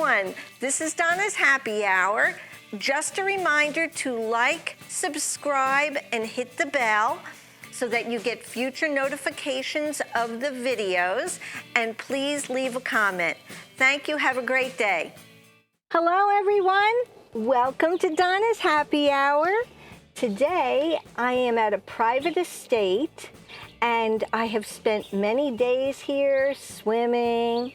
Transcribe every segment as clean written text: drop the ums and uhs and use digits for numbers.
everyone. This is Donna's Happy Hour. Just a reminder to like, subscribe, and hit the bell so that you get future notifications of the videos. And please leave a comment. Thank you. Have a great day. Hello, everyone. Welcome to Donna's Happy Hour. Today, I am at a private estate, and I have spent many days here swimming,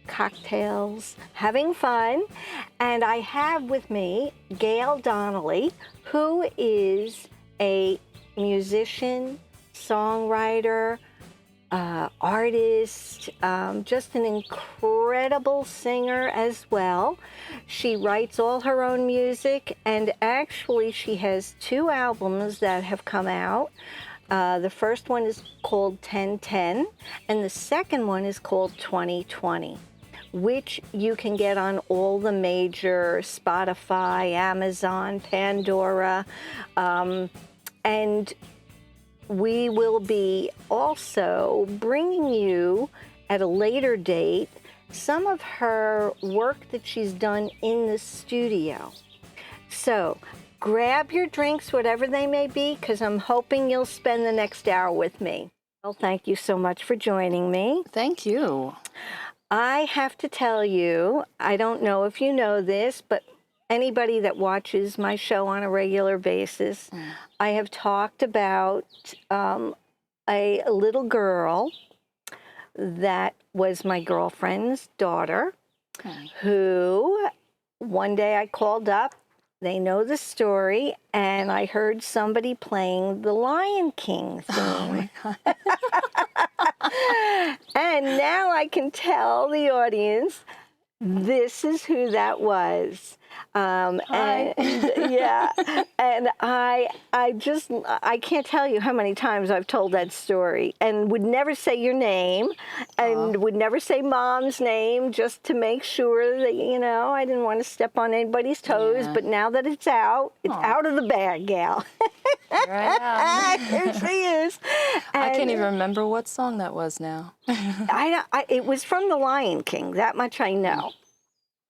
cocktails, having fun. And I have with me Gayle Donnelly, who is a musician, songwriter, artist, just an incredible singer as well. She writes all her own music, and actually she has 2 albums that have come out. The first one is called 1010, and the second one is called 2020, which you can get on all the major Spotify, Amazon, Pandora, and we will be also bringing you at a later date some of her work that she's done in the studio. So grab your drinks, whatever they may be, because I'm hoping you'll spend the next hour with me. Well, thank you so much for joining me. Thank you. I have to tell you, I don't know if you know this, but anybody that watches my show on a regular basis, I have talked about a little girl that was my girlfriend's daughter, who one day I called up. They know the story, and I heard somebody playing the Lion King theme. Oh my God. And now I can tell the audience this is who that was. And yeah, and I can't tell you how many times I've told that story and would never say your name and would never say Mom's name, just to make sure that, you know, I didn't want to step on anybody's toes. But now that it's out of the bag, gal. Here she is. And I can't even remember what song that was now. It was from The Lion King. That much I know.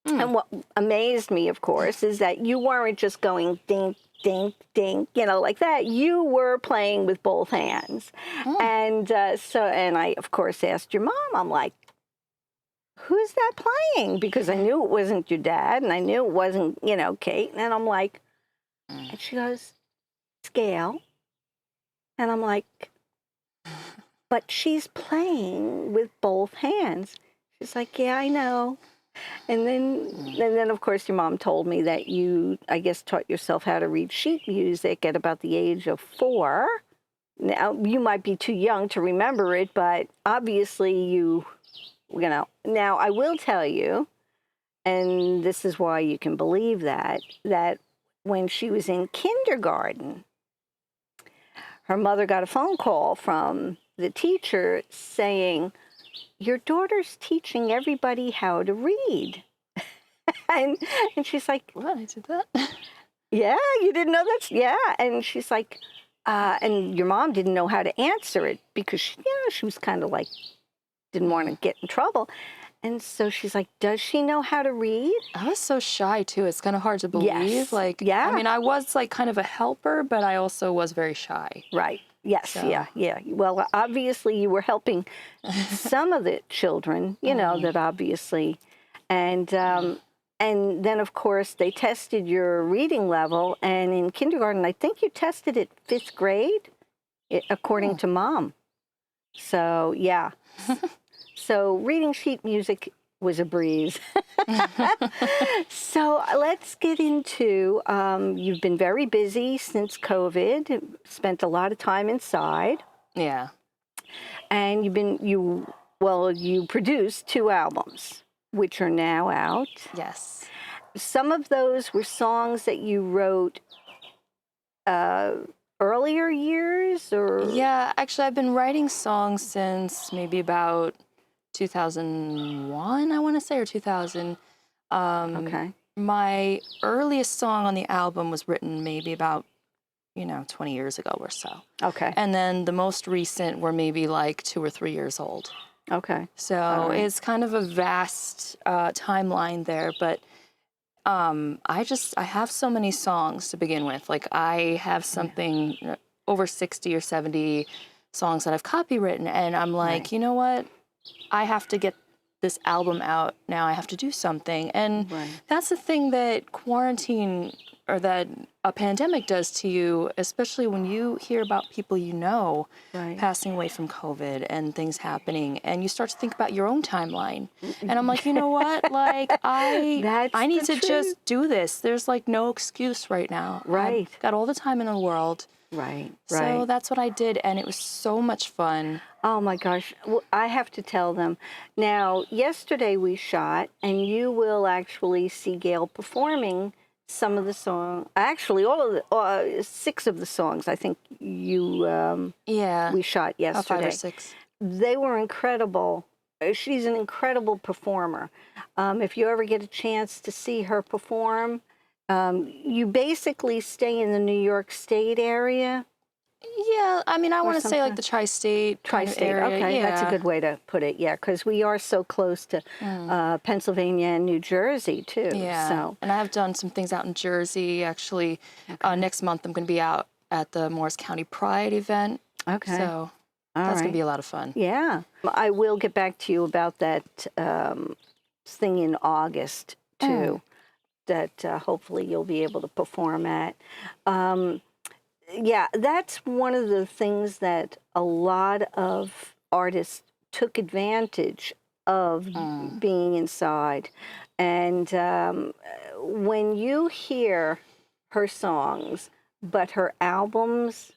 And what amazed me, of course, is that you weren't just going dink, dink, dink, you know, like that. You were playing with both hands. And and I, of course, asked your mom, I'm like, who's that playing? Because I knew it wasn't your dad, and I knew it wasn't, you know, Kate. And I'm like, and she goes, it's Gayle. And I'm like, but she's playing with both hands. She's like, yeah, I know. And then, of course, your mom told me that you, I guess, taught yourself how to read sheet music at about the age of 4. Now, you might be too young to remember it, but obviously you know. Now, I will tell you, and this is why you can believe that when she was in kindergarten, her mother got a phone call from the teacher saying, your daughter's teaching everybody how to read. and she's like, What? I did that? Yeah, you didn't know that? Yeah. And she's like, and your mom didn't know how to answer it because, she was kind of like, didn't want to get in trouble. And so she's like, does she know how to read? I was so shy, too. It's kind of hard to believe. Yes. Like, Yeah. I mean, I was like kind of a helper, but I also was very shy. Right. Yes, so. Yeah. Well, obviously you were helping some of the children, you know, that obviously, and then of course they tested your reading level, and in kindergarten, I think you tested it 5th grade, according to Mom. So, yeah. So reading sheet music was a breeze. So let's get into, you've been very busy since COVID, spent a lot of time inside. Yeah. And you produced 2 albums, which are now out. Yes. Some of those were songs that you wrote earlier years, or? Yeah, actually, I've been writing songs since maybe about 2001, I want to say, or 2000. Okay. My earliest song on the album was written maybe about, 20 years ago or so. Okay. And then the most recent were maybe like 2 or 3 years old. Okay. So All right. it's kind of a vast timeline there, but I have so many songs to begin with. Like I have something over 60 or 70 songs that I've copywritten, and I'm like, Right. you know what? I have to get this album out now. I have to do something. And Right. that's the thing that quarantine or that a pandemic does to you, especially when you hear about people you know Right. passing away from COVID and things happening, and you start to think about your own timeline. And I'm like, you know what? Like That's I need the to truth. just do this. There's like no excuse right now. Right. I've got all the time in the world. Right. So Right. that's what I did, and it was so much fun. Oh my gosh. Well, I have to tell them. Now, yesterday we shot, and you will actually see Gayle performing some of the song. Actually, all of the 6 of the songs. I think Yeah. we shot About 5 or yesterday. 6. They were incredible. She's an incredible performer. If you ever get a chance to see her perform, you basically stay in the New York State area. Yeah, I mean, I Or want to say like sometime- the tri-state kind of Tri-state. area. Okay, that's a Yeah. good way to put it. Yeah, because we are so close to Pennsylvania and New Jersey too. Yeah. So And I have done some things out in Jersey. Actually, next month I'm going to be out at the Morris County Pride event. okay, So all that's going right. to be a lot of fun. Yeah, I will get back to you about that thing in August too. That hopefully you'll be able to perform at. Yeah, that's one of the things that a lot of artists took advantage of being inside. And when you hear her songs, but her albums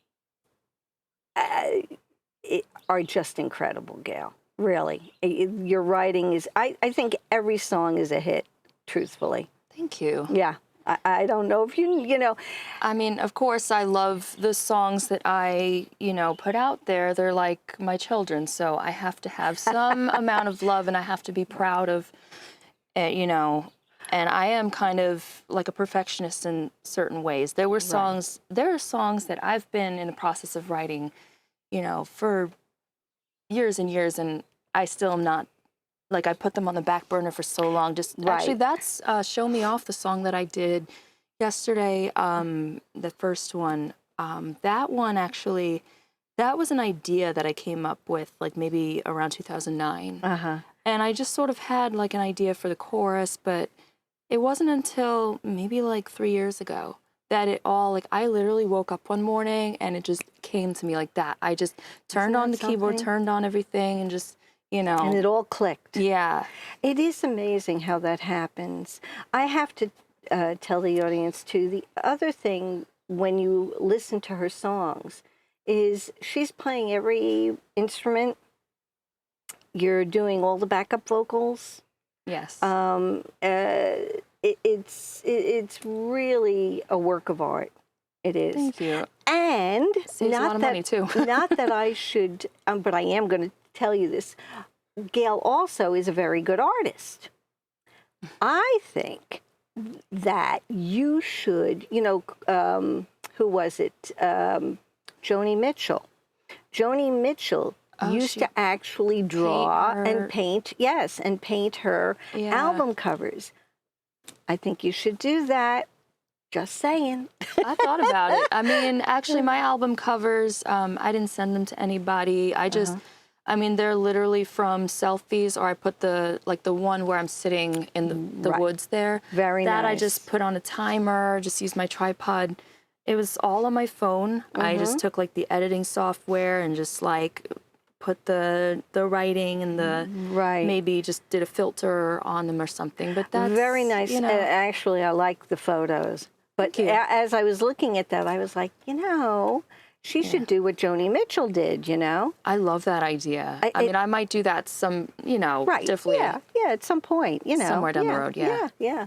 are just incredible, Gayle. Really. Your writing is, I think every song is a hit, truthfully. Thank you. Yeah. I don't know if you know. I mean, of course, I love the songs that I, put out there. They're like my children, so I have to have some amount of love, and I have to be proud of, and I am kind of like a perfectionist in certain ways. There are songs that I've been in the process of writing, for years and years, and I still am not. Like, I put them on the back burner for so long. Actually, that's Show Me Off, the song that I did yesterday, the first one. That one, actually, that was an idea that I came up with, like, maybe around 2009. Uh-huh. And I just sort of had, like, an idea for the chorus, but it wasn't until maybe, like, 3 years ago that it all, like, I literally woke up one morning and it just came to me like that. I just turned on the keyboard, turned on everything, and just... And it all clicked. Yeah. It is amazing how that happens. I have to tell the audience, too, the other thing when you listen to her songs is she's playing every instrument. You're doing all the backup vocals. Yes. It's really a work of art. It is. Thank you. And Saves a lot of money, too. not that I should, but I am going to tell you this. Gayle also is a very good artist. I think that you should, who was it? Joni Mitchell. Joni Mitchell used to actually draw and paint, and paint her album covers. I think you should do that. Just saying. I thought about it. I mean, actually, my album covers, I didn't send them to anybody. I just, they're literally from selfies, or I put the one where I'm sitting in the woods there. Very nice. That I just put on a timer, just used my tripod. It was all on my phone. I just took like the editing software and just like put the writing and the maybe just did a filter on them or something. But that's very nice. Actually, I like the photos. But as I was looking at that, I was like, she should do what Joni Mitchell did, I love that idea. I might do that some, definitely. Yeah, at some point, Somewhere down the road, Yeah.